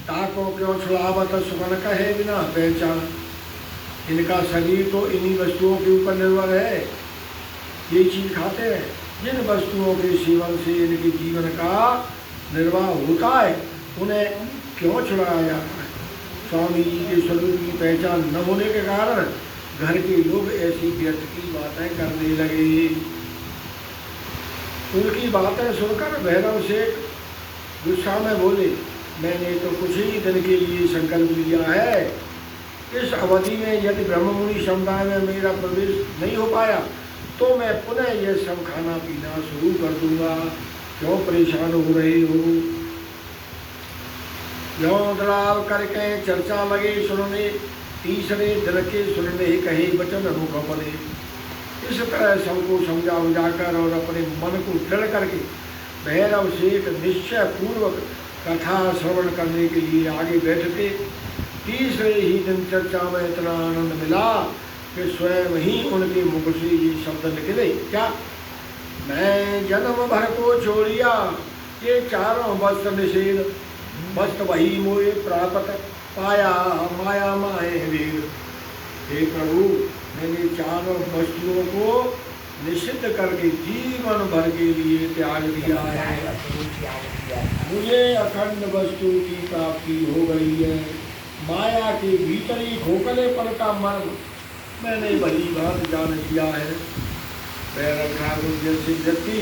ताको क्यों छुड़ावत सुगन कहे बिना पहचान। इनका शरीर तो इन्हीं वस्तुओं के ऊपर निर्भर है, ये चीज खाते हैं। जिन वस्तुओं के सेवन से इनके जीवन का निर्वाह होता है उन्हें क्यों छुड़ाया जाता है। स्वामी जी के स्वरूप की पहचान न होने के कारण घर के लोग ऐसी व्यर्थ की बातें करने लगे। उनकी बातें सुनकर भैरव सेठ गुस्सा में बोले, मैंने तो कुछ ही दिन के लिए संकल्प लिया है। इस अवधि में यदि ब्रह्ममुनि समुदाय में मेरा प्रवेश नहीं हो पाया तो मैं पुनः यह सब खाना पीना शुरू कर दूंगा। क्यों परेशान हो रहे हो। यों दड़ाव करके चर्चा लगे सुनने, तीसरे दिन के सुनने कहे वचन अनूठा बने। इस तरह सबको समझा बुझाकर और अपने मन को दृढ़ करके भैरव सेठ निश्चय पूर्वक कथा श्रवण करने के लिए आगे बैठते। तीसरे ही दिन चर्चा में इतना आनंद मिला कि स्वयं ही उनके मुख से ये शब्द निकले, क्या मैं जन्म भर को छोड़िया ये चारों वस्त्र निषेध, वस्त्र वही मोए प्राप्त पाया माया माए वीर। हे प्रभु, मैंने चारों वस्तुओं को निषिद्ध करके जीवन भर के लिए त्याग दिया है। मुझे अखंड वस्तु की प्राप्ति हो गई है। माया के भीतरी खोखलेपन का मर्म मैंने भली बात जान लिया है। भैरव ठाकुर जैसे व्यक्ति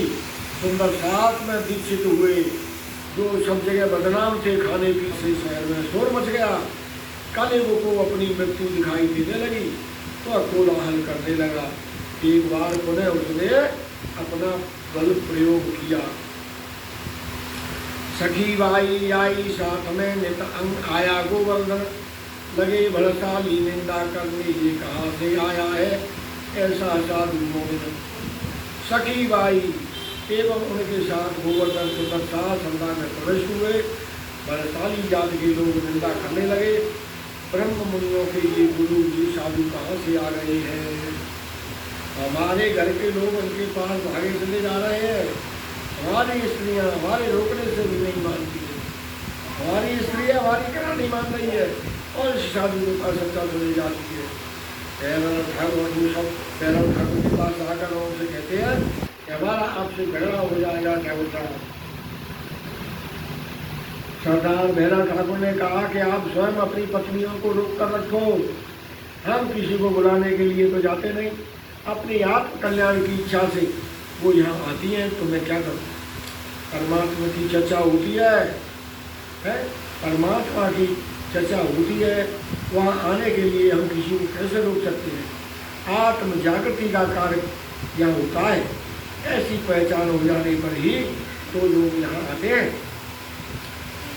सुंदर साथ में दीक्षित हुए, जो सब जगह बदनाम थे, खाने पीने से शहर में शोर मच गया। कालेबो को अपनी मृत्यु दिखाई देने लगी तो कोलाहल करने लगा। एक बार पुनः उसने अपना बल प्रयोग किया। सखी बाई आई साथ में नित अंग आया गोवर्धन, लगे बलशाली निंदा करने ये कहाँ से आया है ऐसा साधु मोहिन। सखी बाई एवं उनके साथ गोवर्धन सुंदर संधा में प्रवेश हुए। बलशाली जात के लोग निंदा करने लगे। ब्रह्म मुनियों के ये गुरु ये साधु कहाँ से आ रहे हैं। हमारे घर के लोग उनके पास भागे चले जा रहे हैं। हमारी स्त्रियाँ हमारे रोकने से भी नहीं मानती है। हमारी स्त्रियाँ हमारी कहना नहीं मान रही है और इस साधु के पास सच्चा चली जाती है। भैरव ठाकुर के पास आकर उनसे कहते हैं कि हमारा आपसे झगड़ा हो जाएगा। क्या होता है। सरदार भैरव ठाकुर ने कहा कि आप स्वयं अपनी पत्नियों को रोक कर रखो। हम किसी को बुलाने के लिए तो जाते नहीं, अपनी आत्म कल्याण की इच्छा से वो यहाँ आती हैं तो मैं क्या करूँ। परमात्मा की चर्चा होती है? परमात्मा की चर्चा होती है, वहाँ आने के लिए हम किसी को कैसे रोक सकते हैं। आत्म जागृति का कार्य यहाँ होता है। ऐसी पहचान हो जाने पर ही तो लोग यहाँ आते हैं।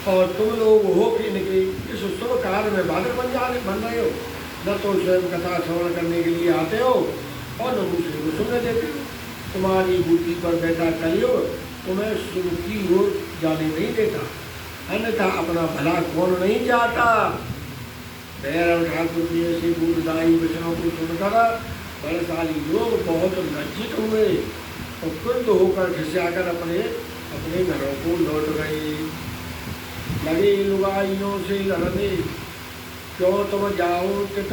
और तुम लोग हो कि इनके इस शुभ कार्य में बाधक बन रहे हो। न तो स्वयं कथा श्रवण करने के लिए आते हो और न दूसरे को सुनने देते हो। तुम्हारी बुद्धि पर बैठा कलियुग तुम्हें शुभ की ओर जाने नहीं देता, अन्यथा अपना भला कौन नहीं चाहता। भैरव ठाकुर जी ऐसे बुद्धदायी वचनों को सुनकर बलशाली लोग बहुत लज्जित हुए और क्रुद्ध होकर खिसियाकर अपने अपने घरों को लौट गए। लगे लुगाइयों से लड़ने, क्यों तुम जाओ तित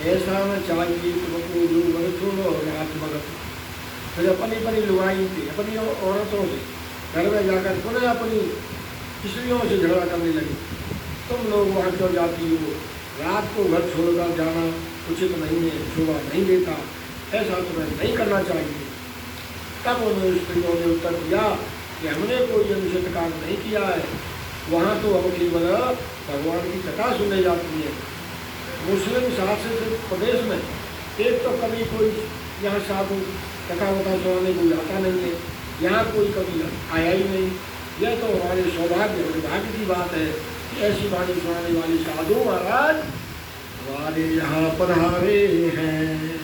ऐसा न चाहिए तुमको जो घर छोड़ो रात भगत। फिर अपनी लुगाई थी अपनी औरतों से घर में जाकर पुनः अपनी स्त्रियों से झगड़ा करने लगे। तुम लोग वहाँ क्यों जाती हो, रात को घर छोड़कर जाना उचित नहीं है, शोभा नहीं देता, ऐसा तुम्हें नहीं करना चाहिए। तब उन्होंने स्त्रियों ने उत्तर दिया कि हमने कोई अनुचित कार्य नहीं किया है, वहाँ तो हम केवल भगवान की कथा सुनने जाती है। मुस्लिम शासित प्रदेश में एक तो कभी कोई यहाँ साधु कथा वथा सुनाने कोई आता नहीं है, यहाँ कोई कभी आया ही नहीं। यह तो हमारे सौभाग्य और भाग्य की बात है कि ऐसी वाणी सुनाने वाली साधु महाराज हमारे यहाँ पधारे हैं।